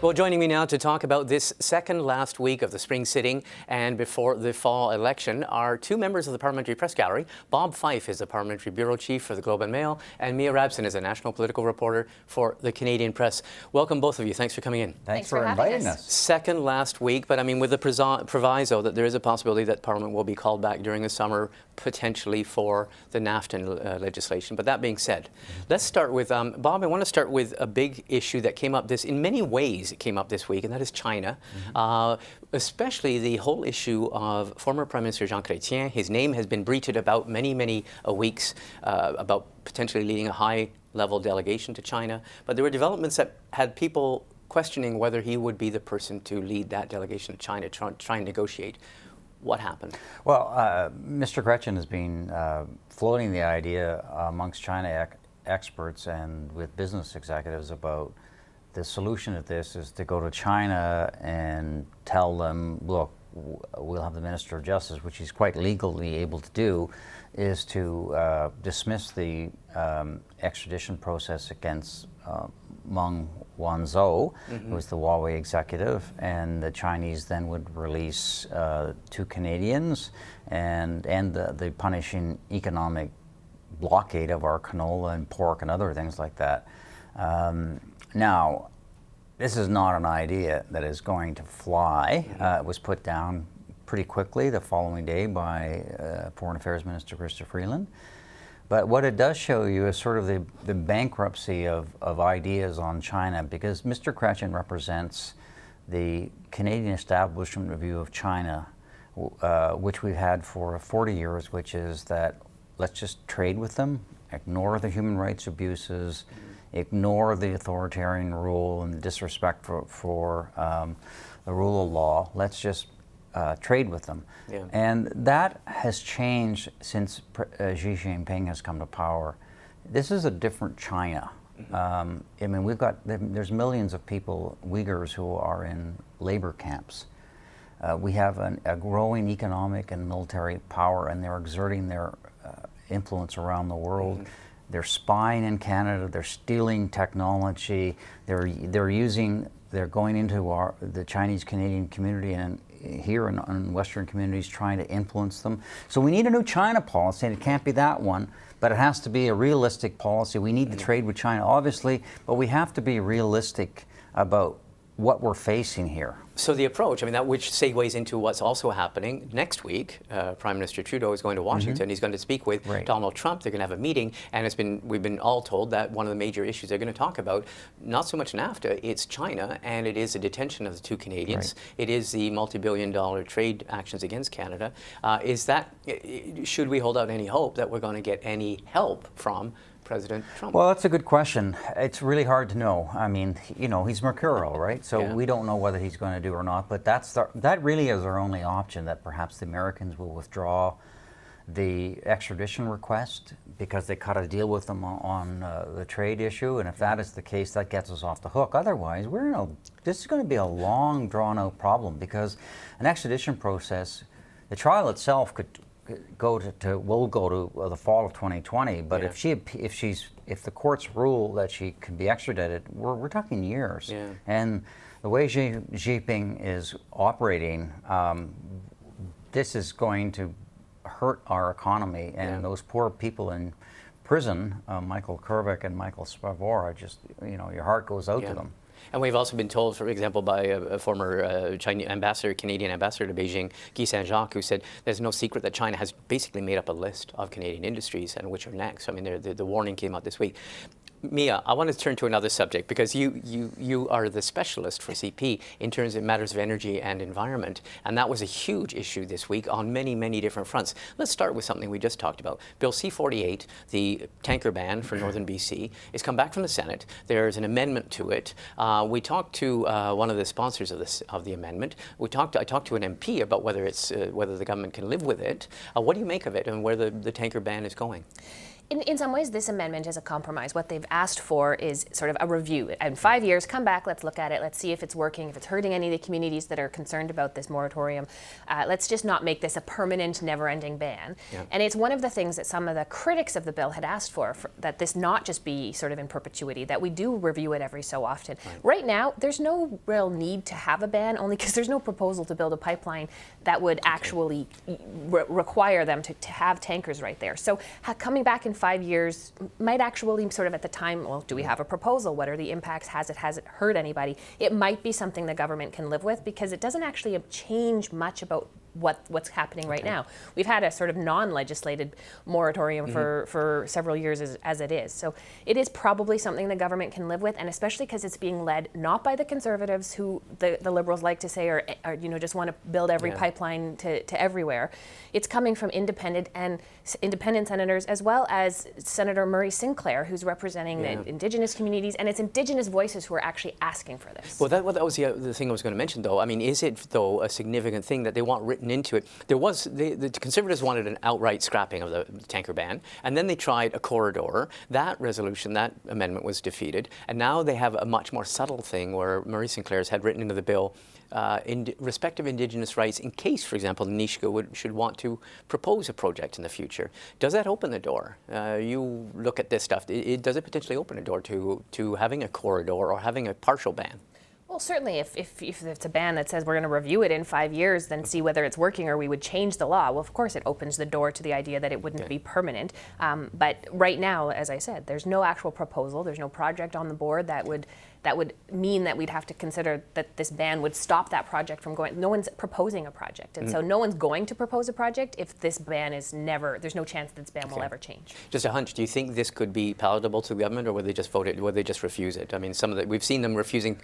Well, joining me now to talk about this second last week of the spring sitting and before the fall election are two members of the Parliamentary Press Gallery. Bob Fife is the Parliamentary Bureau Chief for the Globe and Mail, and Mia Rabson is a national political reporter for the Canadian Press. Welcome, both of you. Thanks for coming in. Thanks for inviting us. Second last week, but I mean, with the proviso that there is a possibility that Parliament will be called back during the summer, potentially for the NAFTA legislation. But that being said, let's start with, Bob, I want to start with a big issue that came up in many ways it came up this week, and that is China. Especially the whole issue of former Prime Minister Jean Chrétien. His name has been breached about many weeks about potentially leading a high-level delegation to China. But there were developments that had people questioning whether he would be the person to lead that delegation to China, try and negotiate. What happened? Well, Mr. Chrétien has been floating the idea amongst China experts and with business executives about the solution to this is to go to China and tell them, look, we'll have the Minister of Justice, which he's quite legally able to do, is to dismiss the extradition process against Meng Wanzhou, who was the Huawei executive, and the Chinese then would release two Canadians and end the punishing economic blockade of our canola and pork and other things like that. Now, this is not an idea that is going to fly. It was put down pretty quickly the following day by Foreign Affairs Minister Chrystia Freeland. But what it does show you is sort of the bankruptcy of ideas on China, because Mr. Chrétien represents the Canadian establishment view of China, which we've had for 40 years, which is that let's just trade with them, ignore the human rights abuses, ignore the authoritarian rule and the disrespect for the rule of law. Let's just trade with them. Yeah. And that has changed since Xi Jinping has come to power. This is a different China. I mean, there's millions of people, Uyghurs, who are in labor camps. We have a growing economic and military power, and they're exerting their influence around the world. They're spying in Canada. They're stealing technology. They're going into the Chinese Canadian community and here in Western communities, trying to influence them. So we need a new China policy, and it can't be that one, but it has to be a realistic policy. We need to trade with China, obviously, but we have to be realistic about what we're facing here. So the approach, I mean, that which segues into what's also happening next week. Prime Minister Trudeau is going to Washington. He's going to speak with Donald Trump. They're going to have a meeting, and we've been all told that one of the major issues they're going to talk about, not so much NAFTA, it's China, and it is the detention of the two Canadians. It is the multi-billion-dollar trade actions against Canada. Should we hold out any hope that we're going to get any help from President Trump? Well, that's a good question. It's really hard to know. I mean, you know, he's mercurial, right? So we don't know whether he's going to do or not, but that really is our only option, that perhaps the Americans will withdraw the extradition request because they cut a deal with them on the trade issue, and if that is the case, that gets us off the hook. Otherwise, this is going to be a long, drawn-out problem, because an extradition process, the trial itself will go to the fall of 2020. But if the courts rule that she can be extradited, we're talking years. Yeah. And the way Xi Jinping is operating, this is going to hurt our economy, and those poor people in prison, Michael Kervick and Michael Spavor, just, you know, your heart goes out to them. And we've also been told, for example, by a former Canadian ambassador to Beijing, Guy Saint-Jacques, who said there's no secret that China has basically made up a list of Canadian industries and which are next. I mean, the warning came out this week. Mia, I want to turn to another subject, because you are the specialist for CP in terms of matters of energy and environment, and that was a huge issue this week on many different fronts. Let's start with something we just talked about. Bill C-48, the tanker ban for northern BC, has come back from the Senate. There's an amendment to it. We talked to one of the sponsors of the amendment. I talked to an MP about whether the government can live with it. What do you make of it, and where the tanker ban is going? In some ways, this amendment is a compromise. What they've asked for is sort of a review. In 5 years, come back, let's look at it, let's see if it's working, if it's hurting any of the communities that are concerned about this moratorium. Let's just not make this a permanent, never-ending ban. Yeah. And it's one of the things that some of the critics of the bill had asked for, that this not just be sort of in perpetuity, that we do review it every so often. Right now, there's no real need to have a ban, only because there's no proposal to build a pipeline that would actually require them to have tankers right there. So coming back in 5 years might actually sort of at the time, well, do we have a proposal? What are the impacts? Has it hurt anybody? It might be something the government can live with, because it doesn't actually change much about what's happening right now. We've had a sort of non-legislated moratorium for several years as it is. So it is probably something the government can live with, and especially because it's being led not by the Conservatives, who the Liberals like to say are just want to build every pipeline to everywhere. It's coming from independent senators, as well as Senator Murray Sinclair, who's representing the Indigenous communities, and it's Indigenous voices who are actually asking for this. Well, that was the thing I was going to mention, though. I mean, is it, though, a significant thing that they want written into it? There was, the Conservatives wanted an outright scrapping of the tanker ban, and then they tried a corridor. That resolution, that amendment was defeated, and now they have a much more subtle thing where Murray Sinclair's had written into the bill in respect of Indigenous rights, in case, for example, Nisga'a should want to propose a project in the future. Does that open the door? You look at this stuff, does it potentially open a door to having a corridor or having a partial ban? Well, certainly, if it's a ban that says we're going to review it in 5 years, then see whether it's working, or we would change the law. Well, of course, it opens the door to the idea that it wouldn't be permanent. But right now, as I said, there's no actual proposal. There's no project on the board that would mean that we'd have to consider that this ban would stop that project from going. No one's proposing a project, and so no one's going to propose a project if this ban is never. There's no chance this ban will ever change. Just a hunch. Do you think this could be palatable to the government, or would they just vote it? Would they just refuse it? I mean, we've seen them refusing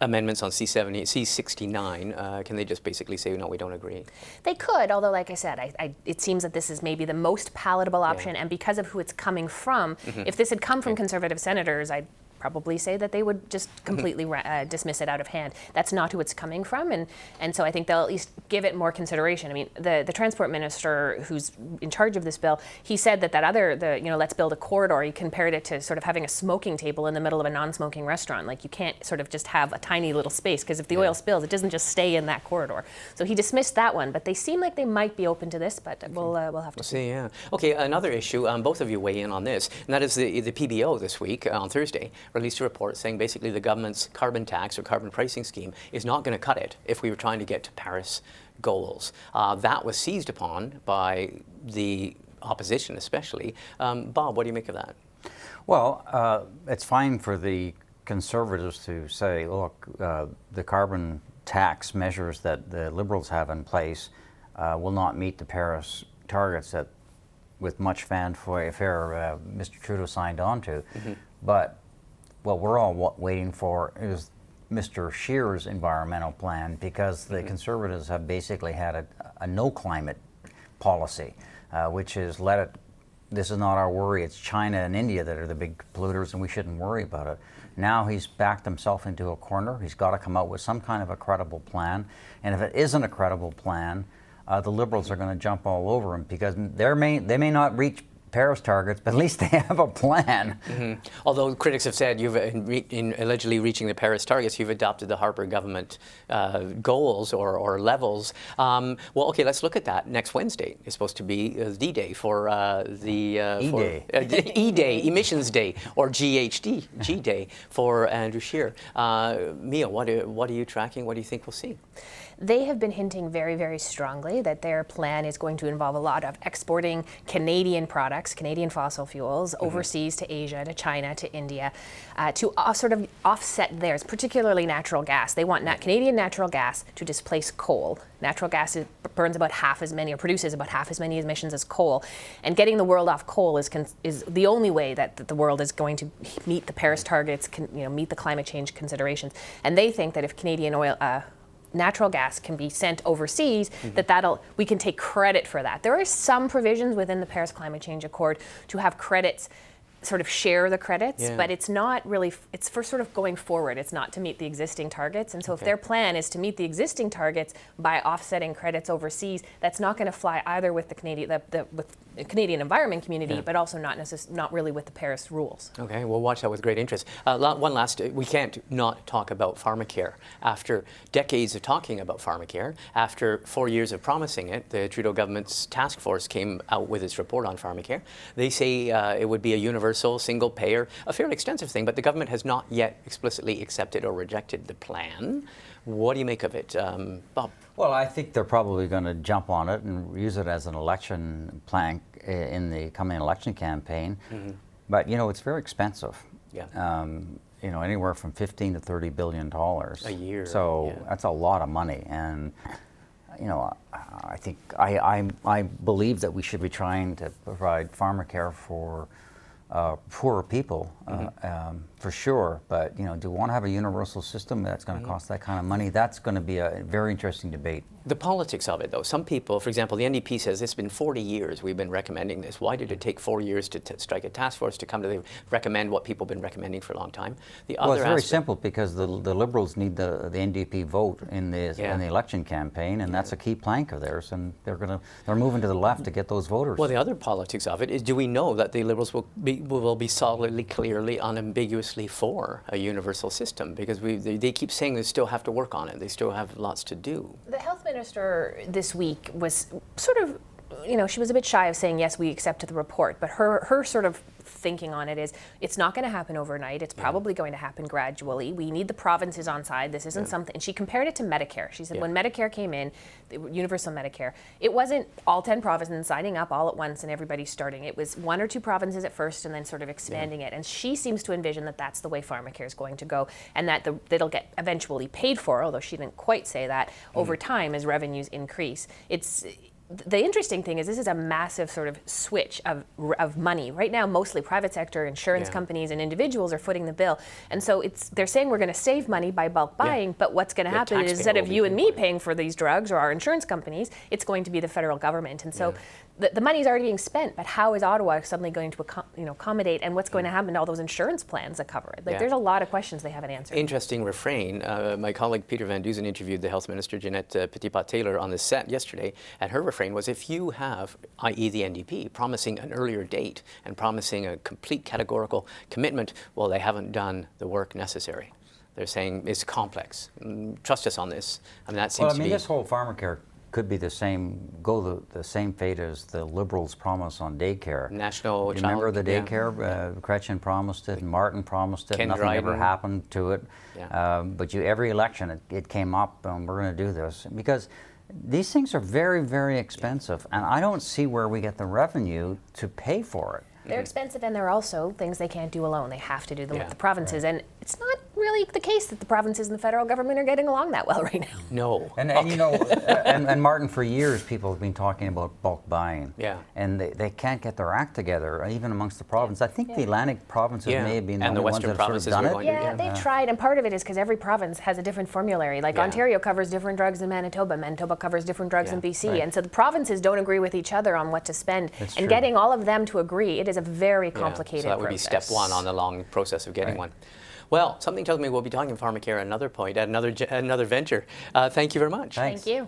amendments on C-70, C-69. Can they just basically say, no, we don't agree? They could, although, like I said, it seems that this is maybe the most palatable option, and because of who it's coming from, if this had come from Conservative senators, I'd probably say that they would just completely dismiss it out of hand. That's not who it's coming from, and so I think they'll at least give it more consideration. I mean, the transport minister who's in charge of this bill, he said that let's build a corridor, he compared it to sort of having a smoking table in the middle of a non-smoking restaurant. Like, you can't sort of just have a tiny little space, because if the oil spills, it doesn't just stay in that corridor. So he dismissed that one, but they seem like they might be open to this, but we'll have to see. Yeah. Okay, another issue, both of you weigh in on this, and that is the PBO this week, on Thursday, released a report saying basically the government's carbon tax or carbon pricing scheme is not going to cut it if we were trying to get to Paris goals. That was seized upon by the opposition especially. Bob, what do you make of that? Well, it's fine for the Conservatives to say, look, the carbon tax measures that the Liberals have in place will not meet the Paris targets that, with much fanfare, Mr. Trudeau signed on to. But what we're all waiting for is Mr. Scheer's environmental plan, because the Conservatives have basically had a no climate policy, which is this is not our worry, it's China and India that are the big polluters, and we shouldn't worry about it. Now he's backed himself into a corner. He's got to come out with some kind of a credible plan, and if it isn't a credible plan, the Liberals are going to jump all over him, because they may not reach Paris targets, but at least they have a plan. Although critics have said in allegedly reaching the Paris targets, you've adopted the Harper government goals or levels. Well, okay, let's look at that. Next Wednesday is supposed to be D-Day for E-Day. E-Day, Emissions Day, or GHD, G-Day for Andrew Scheer. Mia, what are you tracking? What do you think we'll see? They have been hinting very, very strongly that their plan is going to involve a lot of exporting Canadian products, Canadian fossil fuels, overseas to Asia, to China, to India, to sort of offset theirs, particularly natural gas. They want Canadian natural gas to displace coal. Natural gas burns about half as many, or produces about half as many emissions as coal. And getting the world off coal is the only way that the world is going to meet the Paris targets, meet the climate change considerations. And they think that if Canadian natural gas can be sent overseas, we can take credit for that. There are some provisions within the Paris Climate Change Accord to have credits, sort of share the credits, but it's not really, it's for sort of going forward. It's not to meet the existing targets. And so if their plan is to meet the existing targets by offsetting credits overseas, that's not going to fly either with the Canadian environment community, Yeah. but also not really with the Paris rules. Okay, we'll watch that with great interest. One last, we can't not talk about Pharmacare. After decades of talking about Pharmacare, after 4 years of promising it, the Trudeau government's task force came out with its report on Pharmacare. They say it would be a universal, single payer, a fairly extensive thing, but the government has not yet explicitly accepted or rejected the plan. What do you make of it, Bob? Well, I think they're probably going to jump on it and use it as an election plank in the coming election campaign. But, you know, it's very expensive. Yeah. You know, anywhere from $15 to $30 billion a year. So that's a lot of money. And, you know, I think I believe that we should be trying to provide Pharmacare for poorer people, for sure. But, you know, do we want to have a universal system that's going to cost that kind of money? That's going to be a very interesting debate. The politics of it, though. Some people, for example, the NDP says it's been 40 years we've been recommending this. Why did it take 4 years to strike a task force to come to recommend what people have been recommending for a long time? Well, it's very simple because the Liberals need the NDP vote in the election campaign, and that's a key plank of theirs, and they're moving to the left to get those voters. Well, the other politics of it is, do we know that the Liberals will be solidly, clearly, unambiguously for a universal system? Because they keep saying they still have to work on it. They still have lots to do. The health minister this week was sort of, you know, she was a bit shy of saying, yes, we accept the report, but her sort of thinking on it is, it's not going to happen overnight. It's probably going to happen gradually. We need the provinces on side. This isn't something, and she compared it to Medicare. She said when Medicare came in, the universal Medicare, it wasn't all 10 provinces signing up all at once and everybody starting. It was 1 or 2 provinces at first and then sort of expanding it. And she seems to envision that that's the way Pharmacare is going to go, and that it'll get eventually paid for, although she didn't quite say that, over time as revenues increase. The interesting thing is this is a massive sort of switch of money. Right now, mostly private sector, insurance companies and individuals are footing the bill. And so they're saying we're going to save money by bulk buying, but what's going to happen is instead of you and me paying for these drugs or our insurance companies, it's going to be the federal government. And so the money's already being spent, but how is Ottawa suddenly going to accommodate, and what's going to happen to all those insurance plans that cover it? Like there's a lot of questions they haven't answered. Interesting refrain. My colleague Peter Van Dusen interviewed the Health Minister Jeanette Petitpas-Taylor on the set yesterday, and her refrain was, if you have, i.e. the NDP, promising an earlier date and promising a complete categorical commitment, well, they haven't done the work necessary. They're saying it's complex. Trust us on this. I mean, that seems to be... this whole Pharmacare could be the same fate as the Liberals' promise on daycare. National you remember the daycare? Gretchen promised it, and Martin promised it. Nothing ever happened to it. But every election it came up, and we're going to do this because these things are very, very expensive, and I don't see where we get the revenue to pay for it. They're expensive, and they're also things they can't do alone. They have to do them with the provinces, and it's not really the case that the provinces and the federal government are getting along that well right now. No. And you know, and Martin, for years people have been talking about bulk buying. And they can't get their act together, even amongst the provinces. I think the Atlantic provinces may have been the only ones that have sort of done it. Yeah, they tried, and part of it is because every province has a different formulary. Like Ontario covers different drugs than Manitoba. Manitoba covers different drugs than BC. And so the provinces don't agree with each other on what to spend. And getting all of them to agree, it is a very complicated process. So that would be step one on the long process of getting one. Well, something tells me we'll be talking Pharmacare at another point, at another venture. Thank you very much. Thanks. Thank you.